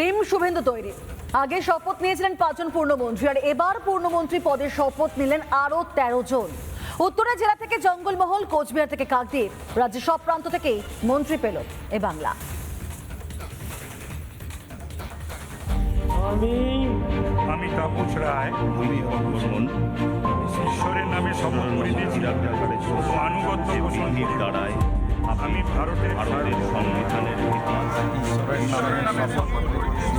Team Suvendu তৈরি। আগে শপথ নিয়েছিলেন 5 জন পূর্ণমন্ত্রী, আর এবার পূর্ণমন্ত্রী পদের শপথ নিলেন আরো 13 জন। উত্তরের জেলা থেকে জঙ্গলমহল, কোচবিহার থেকে কাকদ্বীপ, রাজ্যের সব প্রান্ত থেকেই মন্ত্রী পেল এ বাংলা। আমি তাপস রায় ঈশ্বরের নামে শপথ করিতেছি ও আনুগত্য পোষণ দ্বারায় আমি ভারতের সংবিধানের ঈশ্বরের নামে শপথ করিতেছি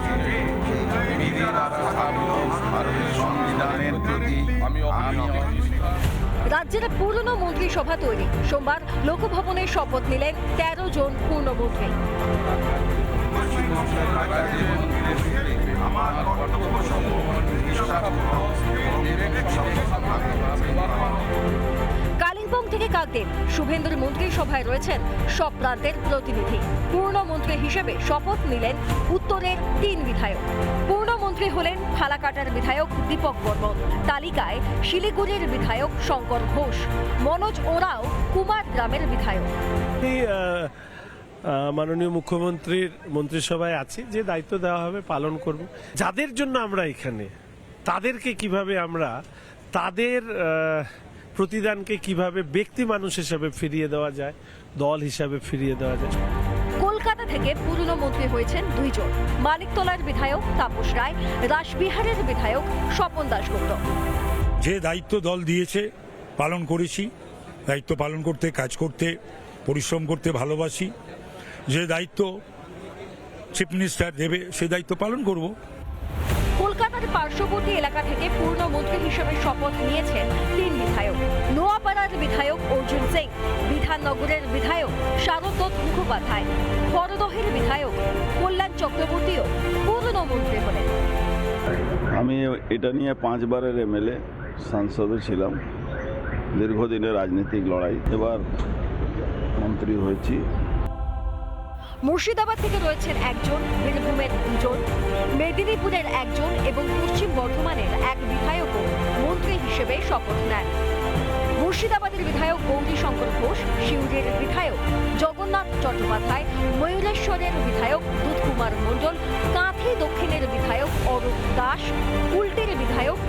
সংবিধানের প্রতি আমি রাজ্যের পুরনো মন্ত্রিসভা তৈরি। সোমবার লোকভবনে শপথ নিলেন 13 জন পূর্ণমন্ত্রী। কালিম্পং থেকে কাকদ্বীপ, শুভেন্দুর মন্ত্রিসভায় রয়েছেন সব প্রান্তের প্রতিনিধি। পূর্ণমন্ত্রী হিসেবে শপথ নিলেন উত্তরের 3 বিধায়ক। পূর্ণমন্ত্রী হলেন ফালাকাটার বিধায়ক দীপক বর্মন, তালিকায় শিলিগুড়ির বিধায়ক শঙ্কর ঘোষ, মনোজ ওরাও কুমারগ্রামের বিধায়ক। মাননীয় মুখ্যমন্ত্রীর মন্ত্রিসভায় আছি, যে দায়িত্ব দেওয়া হবে পালন করব। যাদের জন্য আমরা এখানে, তাদেরকে কিভাবে আমরা তাদের প্রতিদানকে কিভাবে ব্যক্তি মানুষ হিসাবে ফিরিয়ে দেওয়া যায়, দল হিসাবে ফিরিয়ে দেওয়া যায়। কলকাতা থেকে পুরনো মন্ত্রী হয়েছেন 2 জন, মানিকতলার বিধায়ক তাপস রায়, রাসবিহারের বিধায়ক স্বপন দাশগুপ্ত। যে দায়িত্ব দল দিয়েছে পালন করেছি, দায়িত্ব পালন করতে, কাজ করতে, পরিশ্রম করতে ভালোবাসি। যে দায়িত্ব চিফ মিনিস্টার দেবে সে দায়িত্ব পালন করব। কলকাতার পার্শ্ববর্তী এলাকা থেকে পূর্ণমন্ত্রী হিসেবে শপথ নিয়েছেন 3 বিধায়ক। নোয়াপাড়ার বিধায়ক অর্জুন সিং, বিধাননগরের বিধায়ক শারদত্ত মুখোপাধ্যায়, বড়দহের বিধায়ক কল্যাণ চক্রবর্তীও পূর্ণমন্ত্রী হলেন। আমি এটা নিয়ে 5 বারের এমএলএ, সাংসদও ছিলাম। দীর্ঘদিনের রাজনৈতিক লড়াই, এবার মন্ত্রী হয়েছি। মুর্শিদাবাদ থেকে রয়েছেন 1 জন, বীরভূমের 2 জন, মেদিনীপুরের 1 জন এবং পশ্চিম বর্ধমানের 1 বিধায়কও মন্ত্রী হিসেবে শপথ নেন। মুর্শিদাবাদের বিধায়ক গৌরীশঙ্কর ঘোষ, সিউড়ির বিধায়ক জগন্নাথ চট্টোপাধ্যায়, ময়ূরেশ্বরের বিধায়ক দুধকুমার মণ্ডল, কাঁথি দক্ষিণের বিধায়ক অরূপ দাস, উল্টির বিধায়ক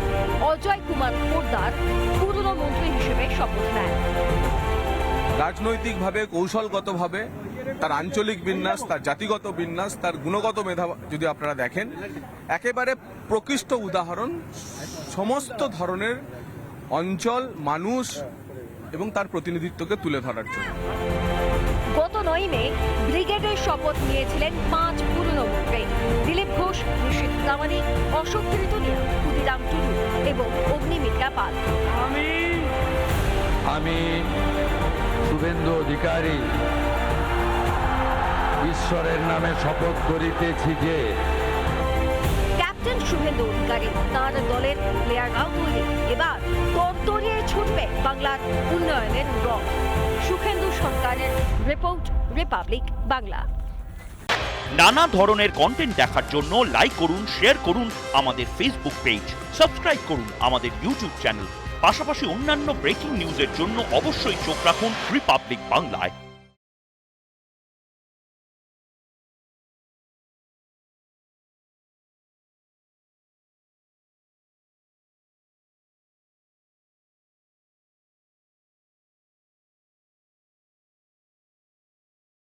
অজয় কুমার পোদ্দার পূর্ণমন্ত্রী হিসেবে শপথ নেন। রাজনৈতিকভাবে, কৌশলগতভাবে, তার আঞ্চলিক বিন্যাস, তার জাতিগত বিন্যাস, তার গুণগত মেধা যদি আপনারা দেখেন, একেবারে প্রকৃষ্ট উদাহরণ সমস্ত ধরনের অঞ্চল, মানুষ এবং তার প্রতিনিধিত্বকে তুলে ধরার জন্য। গত 9 মে ব্রিগেডের শপথ নিয়েছিলেন 5 পূর্ণমন্ত্রী: দিলীপ ঘোষ, নিশীথ প্রামাণিক, অশোক কীর্তনিয়া, ক্ষুদিরাম টুডু এবং অগ্নিমিত্রা পাল। আমি শুভেন্দু অধিকারী ঈশ্বরের নামে শপথ করিতেছি যে। ক্যাপ্টেন শুভেন্দু অধিকারী, তাঁর দলের প্লেয়াররাও তৈরি। এবার তরতরিয়ে ছুটবে বাংলার উন্নয়নের রথ। সুখেন্দু সরকারের রিপোর্ট, রিপাবলিক বাংলা। নানা ধরনের কন্টেন্ট দেখার জন্য লাইক করুন, শেয়ার করুন আমাদের ফেসবুক পেজ, সাবস্ক্রাইব করুন আমাদের ইউটিউব চ্যানেল। পাশাপাশি অন্যান্য ব্রেকিং নিউজের জন্য অবশ্যই চোখ রাখুন রিপাবলিক বাংলায়।